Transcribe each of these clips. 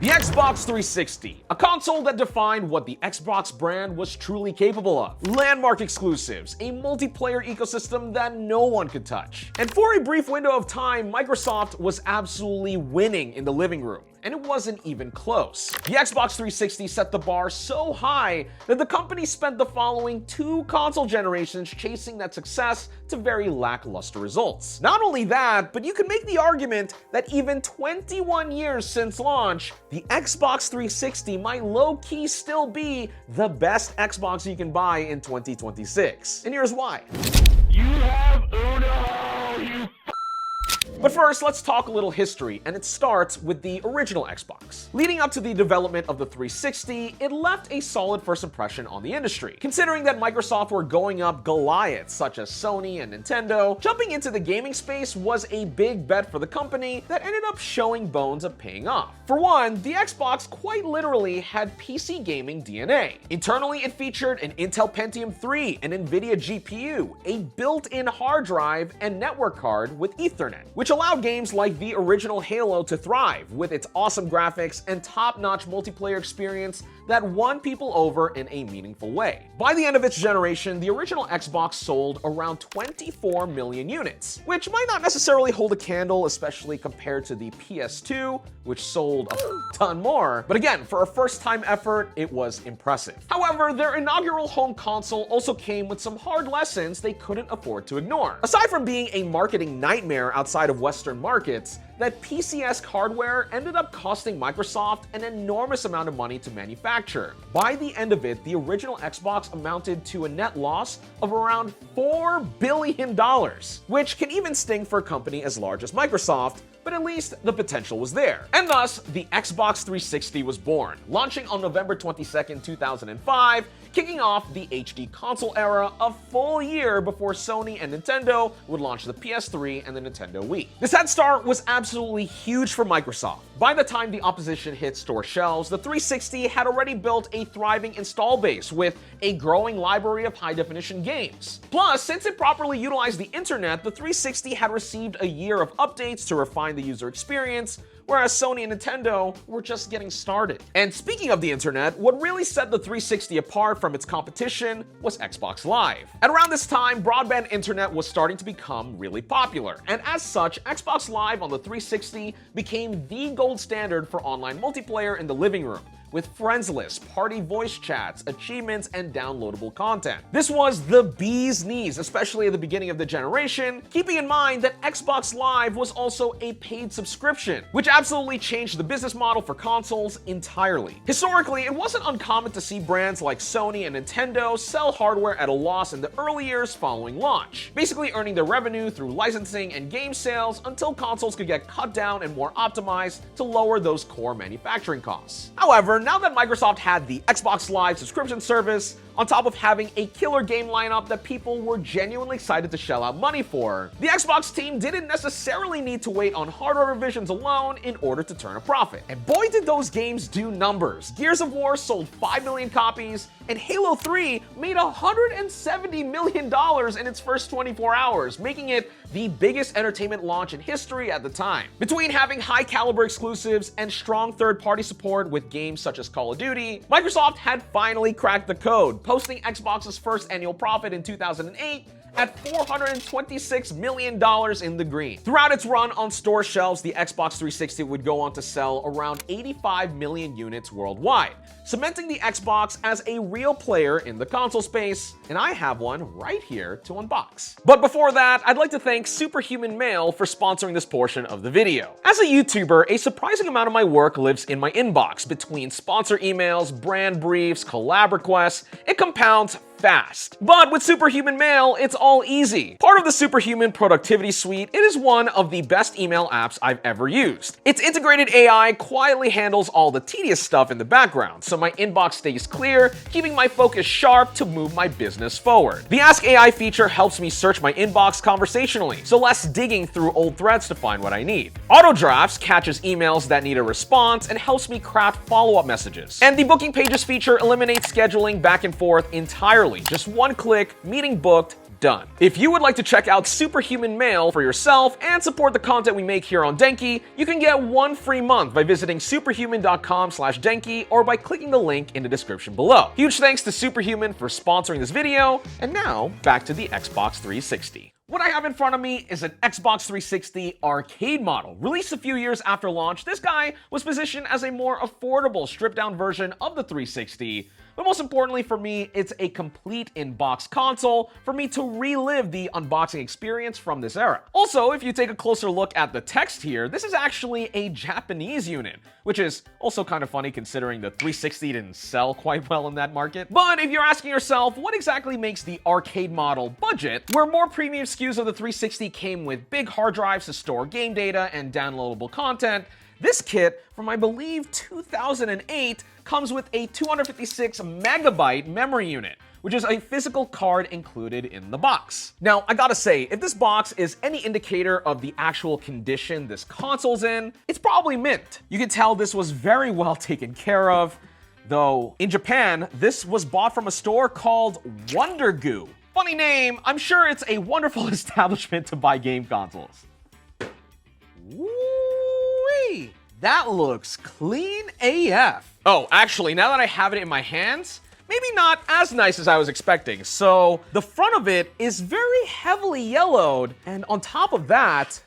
The Xbox 360, a console that defined what the Xbox brand was truly capable of. Landmark exclusives, a multiplayer ecosystem that no one could touch. And for a brief window of time, Microsoft was absolutely winning in the living room. And it wasn't even close. The Xbox 360 set the bar so high that the company spent the following 2 console generations chasing that success to very lackluster results. Not only that, but you could make the argument that even 21 years since launch, the Xbox 360 might low-key still be the best Xbox you can buy in 2026. And here's why. You have Uno, you But first, let's talk a little history, and it starts with the original Xbox. Leading up to the development of the 360, it left a solid first impression on the industry. Considering that Microsoft were going up Goliaths such as Sony and Nintendo, jumping into the gaming space was a big bet for the company that ended up showing bones of paying off. For one, the Xbox quite literally had PC gaming DNA. Internally, it featured an Intel Pentium 3, an NVIDIA GPU, a built-in hard drive, and network card with Ethernet, which allowed games like the original Halo to thrive with its awesome graphics and top-notch multiplayer experience that won people over in a meaningful way. By the end of its generation, the original Xbox sold around 24 million units, which might not necessarily hold a candle, especially compared to the PS2, which sold a ton more. But again, for a first-time effort, it was impressive. However, their inaugural home console also came with some hard lessons they couldn't afford to ignore. Aside from being a marketing nightmare outside of Western markets, that PC-esque hardware ended up costing Microsoft an enormous amount of money to manufacture. By the end of it, the original Xbox amounted to a net loss of around $4 billion, which can even sting for a company as large as Microsoft, but at least the potential was there. And thus, the Xbox 360 was born, launching on November 22nd, 2005, kicking off the HD console era a full year before Sony and Nintendo would launch the PS3 and the Nintendo Wii. This head start was absolutely huge for Microsoft. By the time the opposition hit store shelves, the 360 had already built a thriving install base with a growing library of high-definition games. Plus, since it properly utilized the internet, the 360 had received a year of updates to refine the user experience, whereas Sony and Nintendo were just getting started. And speaking of the internet, what really set the 360 apart from its competition was Xbox Live. At around this time, broadband internet was starting to become really popular, and as such, Xbox Live on the 360 became the gold standard for online multiplayer in the living room, with friends lists, party voice chats, achievements, and downloadable content. This was the bee's knees, especially at the beginning of the generation, keeping in mind that Xbox Live was also a paid subscription, which absolutely changed the business model for consoles entirely. Historically, it wasn't uncommon to see brands like Sony and Nintendo sell hardware at a loss in the early years following launch, basically earning their revenue through licensing and game sales until consoles could get cut down and more optimized to lower those core manufacturing costs. However, now that Microsoft had the Xbox Live subscription service, on top of having a killer game lineup that people were genuinely excited to shell out money for, the Xbox team didn't necessarily need to wait on hardware revisions alone in order to turn a profit. And boy did those games do numbers. Gears of War sold 5 million copies, and Halo 3 made $170 million in its first 24 hours, making it the biggest entertainment launch in history at the time. Between having high-caliber exclusives and strong third-party support with games such as Call of Duty, Microsoft had finally cracked the code, posting Xbox's first annual profit in 2008 at $426 million in the green. Throughout its run on store shelves, the Xbox 360 would go on to sell around 85 million units worldwide, cementing the Xbox as a real player in the console space, and I have one right here to unbox. But before that, I'd like to thank Superhuman Mail for sponsoring this portion of the video. As a YouTuber, a surprising amount of my work lives in my inbox between sponsor emails, brand briefs, collab requests. It compounds fast. But with Superhuman Mail, it's all easy. Part of the Superhuman Productivity Suite, it is one of the best email apps I've ever used. Its integrated AI quietly handles all the tedious stuff in the background, so my inbox stays clear, keeping my focus sharp to move my business forward. The Ask AI feature helps me search my inbox conversationally, so less digging through old threads to find what I need. Auto Drafts catches emails that need a response and helps me craft follow-up messages. And the Booking Pages feature eliminates scheduling back and forth entirely. Just one click, meeting booked, done. If you would like to check out Superhuman Mail for yourself and support the content we make here on Denki, you can get 1 free month by visiting superhuman.com/Denki or by clicking the link in the description below. Huge thanks to Superhuman for sponsoring this video, and now back to the Xbox 360. What I have in front of me is an Xbox 360 arcade model. Released a few years after launch, this guy was positioned as a more affordable, stripped-down version of the 360. But most importantly for me, it's a complete in-box console for me to relive the unboxing experience from this era. Also, if you take a closer look at the text here, this is actually a Japanese unit, which is also kind of funny considering the 360 didn't sell quite well in that market. But if you're asking yourself what exactly makes the arcade model budget, where more premium SKUs of the 360 came with big hard drives to store game data and downloadable content, this kit from I believe 2008 comes with a 256 megabyte memory unit, which is a physical card included in the box. Now, I gotta say, if this box is any indicator of the actual condition this console's in, it's probably mint. You can tell this was very well taken care of, though in Japan, this was bought from a store called Wonder Goo. Funny name, I'm sure it's a wonderful establishment to buy game consoles. Woo-wee! That looks clean AF. Oh, actually, now that I have it in my hands, maybe not as nice as I was expecting. So the front of it is very heavily yellowed, and on top of that,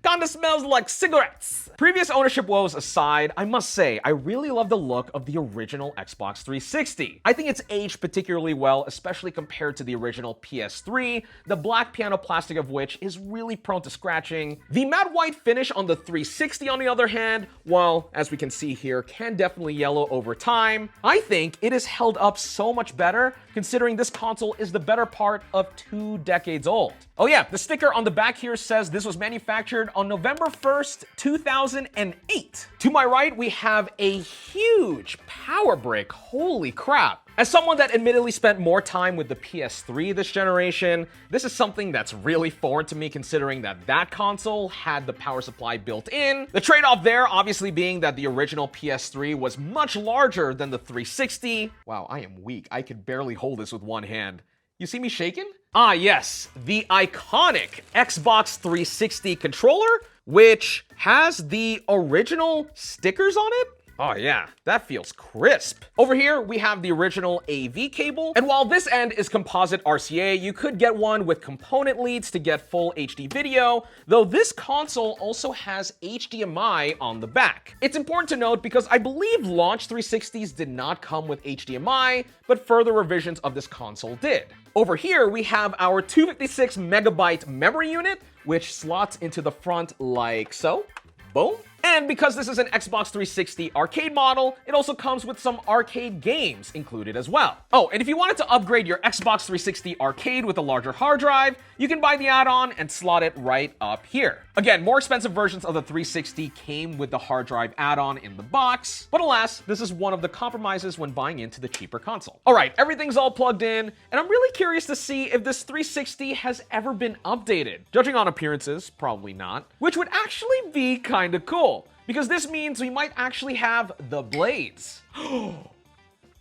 kinda smells like cigarettes. Previous ownership woes aside, I must say, I really love the look of the original Xbox 360. I think it's aged particularly well, especially compared to the original PS3, the black piano plastic of which is really prone to scratching. The matte white finish on the 360, on the other hand, while, as we can see here, can definitely yellow over time, I think it is held up so much better considering this console is the better part of 2 decades old. Oh yeah, the sticker on the back here says this was manufactured on November 1st, 2008. To my right, we have a huge power brick. Holy crap. As someone that admittedly spent more time with the PS3 this generation, this is something that's really foreign to me considering that that console had the power supply built in. The trade-off there obviously being that the original PS3 was much larger than the 360. Wow, I am weak. I could barely hold this with one hand. You see me shaking? Ah, yes, the iconic Xbox 360 controller, which has the original stickers on it. Oh yeah, that feels crisp. Over here, we have the original AV cable, and while this end is composite RCA, you could get one with component leads to get full HD video, though this console also has HDMI on the back. It's important to note because I believe launch 360s did not come with HDMI, but further revisions of this console did. Over here, we have our 256 megabyte memory unit, which slots into the front like so. Boom. And because this is an Xbox 360 arcade model, it also comes with some arcade games included as well. Oh, and if you wanted to upgrade your Xbox 360 arcade with a larger hard drive, you can buy the add-on and slot it right up here. Again, more expensive versions of the 360 came with the hard drive add-on in the box, but alas, this is one of the compromises when buying into the cheaper console. All right, everything's all plugged in, and I'm really curious to see if this 360 has ever been updated. Judging on appearances, probably not, which would actually be kind of cool, because this means we might actually have the blades.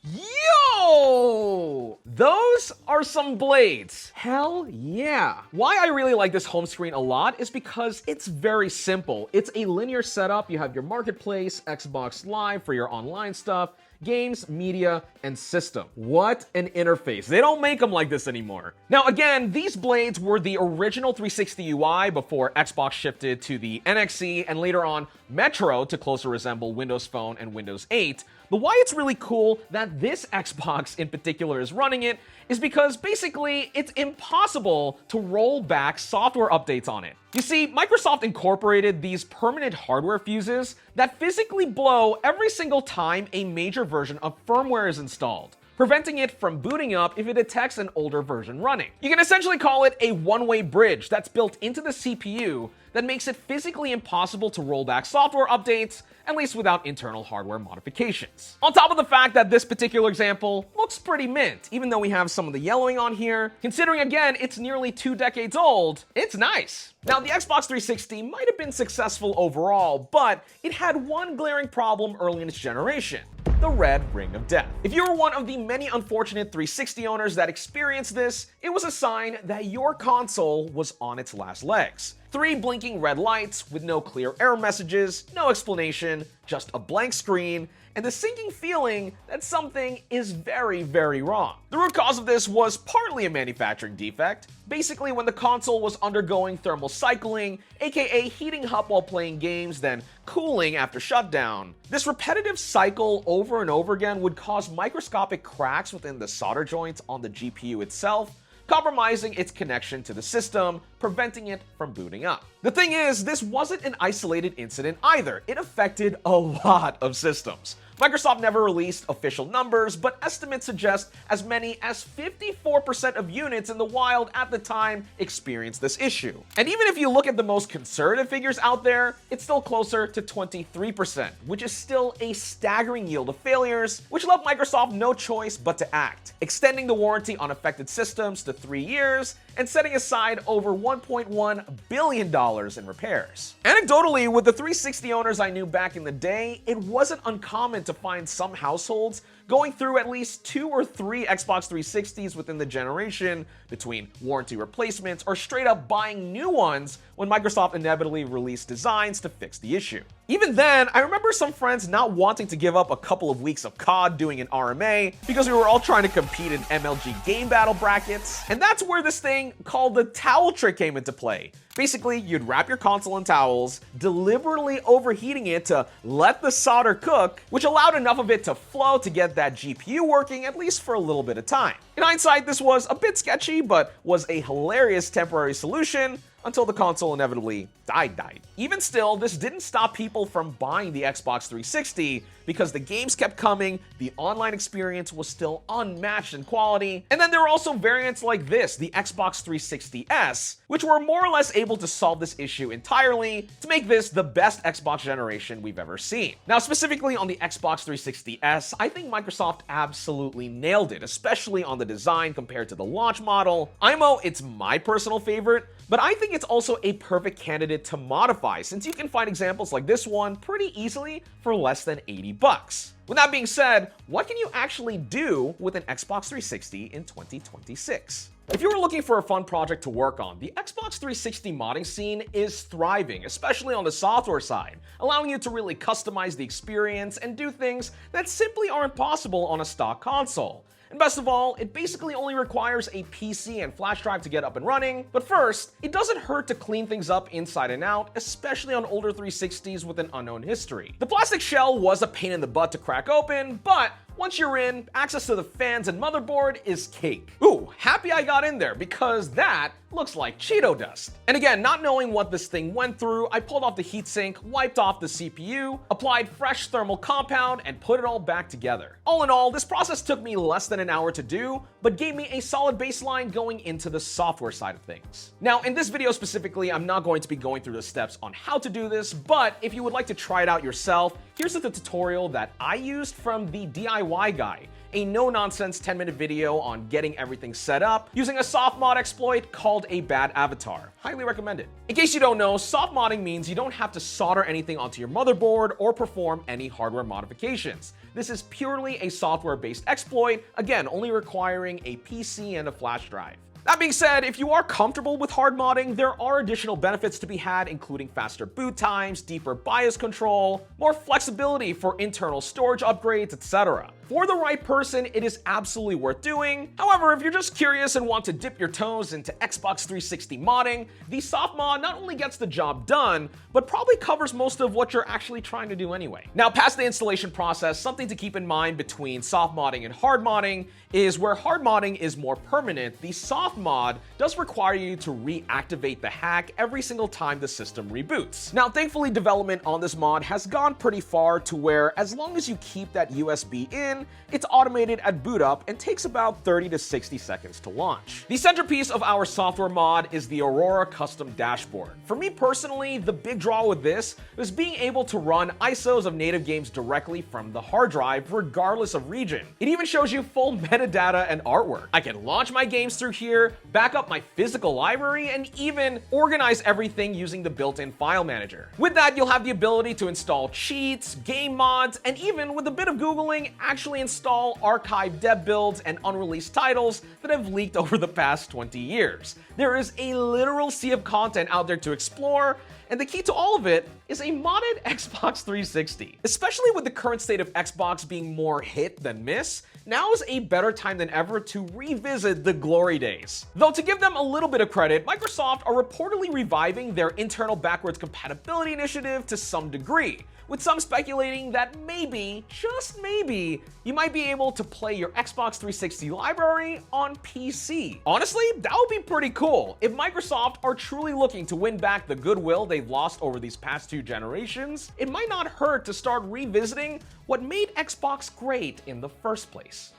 Yo! Those are some blades. Hell yeah. Why I really like this home screen a lot is because it's very simple. It's a linear setup. You have your marketplace, Xbox Live for your online stuff, games, media, and system. What an interface. They don't make them like this anymore. Now again, these blades were the original 360 UI before Xbox shifted to the NXE and later on Metro to closer resemble Windows Phone and Windows 8. But why it's really cool that this Xbox in particular is running it is because basically it's impossible to roll back software updates on it. You see, Microsoft incorporated these permanent hardware fuses that physically blow every single time a major version of firmware is installed, preventing it from booting up if it detects an older version running. You can essentially call it a one-way bridge that's built into the CPU that makes it physically impossible to roll back software updates, at least without internal hardware modifications. On top of the fact that this particular example looks pretty mint, even though we have some of the yellowing on here, considering again it's nearly 2 decades old, it's nice. Now the Xbox 360 might have been successful overall, but it had one glaring problem early in its generation. the red ring of death. If you were one of the many unfortunate 360 owners that experienced this, it was a sign that your console was on its last legs. 3 blinking red lights with no clear error messages, no explanation, just a blank screen, and the sinking feeling that something is very, very wrong. The root cause of this was partly a manufacturing defect. Basically, when the console was undergoing thermal cycling, aka heating up while playing games, then cooling after shutdown. This repetitive cycle over and over again would cause microscopic cracks within the solder joints on the GPU itself, compromising its connection to the system, preventing it from booting up. The thing is, this wasn't an isolated incident either. It affected a lot of systems. Microsoft never released official numbers, but estimates suggest as many as 54% of units in the wild at the time experienced this issue. And even if you look at the most conservative figures out there, it's still closer to 23%, which is still a staggering yield of failures, which left Microsoft no choice but to act, extending the warranty on affected systems to 3 years and setting aside over $1.1 billion in repairs. Anecdotally, with the 360 owners I knew back in the day, it wasn't uncommon to find some households going through at least 2 or 3 Xbox 360s within the generation, between warranty replacements or straight up buying new ones when Microsoft inevitably released designs to fix the issue. Even then, I remember some friends not wanting to give up a couple of weeks of COD doing an RMA because we were all trying to compete in MLG game battle brackets, and that's where this thing called the towel trick came into play. Basically, you'd wrap your console in towels, deliberately overheating it to let the solder cook, which allowed enough of it to flow to get that GPU working at least for a little bit of time. In hindsight, this was a bit sketchy, but was a hilarious temporary solution until the console inevitably died. Even still, this didn't stop people from buying the Xbox 360 because the games kept coming, the online experience was still unmatched in quality, and then there were also variants like this, the Xbox 360S, which were more or less able to solve this issue entirely to make this the best Xbox generation we've ever seen. Now, specifically on the Xbox 360S, I think Microsoft absolutely nailed it, especially on the design compared to the launch model. IMO, it's my personal favorite, but I think it's also a perfect candidate to modify, since you can find examples like this one pretty easily for less than $80. With that being said, what can you actually do with an Xbox 360 in 2026? If you were looking for a fun project to work on, the Xbox 360 modding scene is thriving, especially on the software side, allowing you to really customize the experience and do things that simply aren't possible on a stock console. And best of all, it basically only requires a PC and flash drive to get up and running. But first, it doesn't hurt to clean things up inside and out, especially on older 360s with an unknown history. The plastic shell was a pain in the butt to crack open, but once you're in, access to the fans and motherboard is cake. Ooh, happy I got in there because that looks like Cheeto dust. And again, not knowing what this thing went through, I pulled off the heatsink, wiped off the CPU, applied fresh thermal compound, and put it all back together. All in all, this process took me less than an hour to do, but gave me a solid baseline going into the software side of things. Now, in this video specifically, I'm not going to be going through the steps on how to do this, but if you would like to try it out yourself, here's the tutorial that I used from the DIY guy, a no-nonsense 10-minute video on getting everything set up using a soft mod exploit called a bad avatar. Highly recommended. In case you don't know, soft modding means you don't have to solder anything onto your motherboard or perform any hardware modifications. This is purely a software-based exploit, again, only requiring a PC and a flash drive. That being said, if you are comfortable with hard modding, there are additional benefits to be had, including faster boot times, deeper BIOS control, more flexibility for internal storage upgrades, etc. For the right person, it is absolutely worth doing. However, if you're just curious and want to dip your toes into Xbox 360 modding, the soft mod not only gets the job done, but probably covers most of what you're actually trying to do anyway. Now, past the installation process, something to keep in mind between soft modding and hard modding is where hard modding is more permanent, the soft mod does require you to reactivate the hack every single time the system reboots. Now, thankfully, development on this mod has gone pretty far to where as long as you keep that USB in, in, it's automated at boot up and takes about 30 to 60 seconds to launch. The centerpiece of our software mod is the Aurora custom dashboard. For me personally, the big draw with this was being able to run ISOs of native games directly from the hard drive regardless of region. It even shows you full metadata and artwork. I can launch my games through here, back up my physical library, and even organize everything using the built-in file manager. With that, you'll have the ability to install cheats, game mods, and even with a bit of Googling, actually install archived dev builds and unreleased titles that have leaked over the past 20 years. There is a literal sea of content out there to explore, and the key to all of it is a modded Xbox 360. Especially with the current state of Xbox being more hit than miss, now is a better time than ever to revisit the glory days. Though to give them a little bit of credit, Microsoft are reportedly reviving their internal backwards compatibility initiative to some degree, with some speculating that maybe, just maybe, you might be able to play your Xbox 360 library on PC. Honestly, that would be pretty cool. If Microsoft are truly looking to win back the goodwill they've lost over these past 2 generations, it might not hurt to start revisiting what made Xbox great in the first place.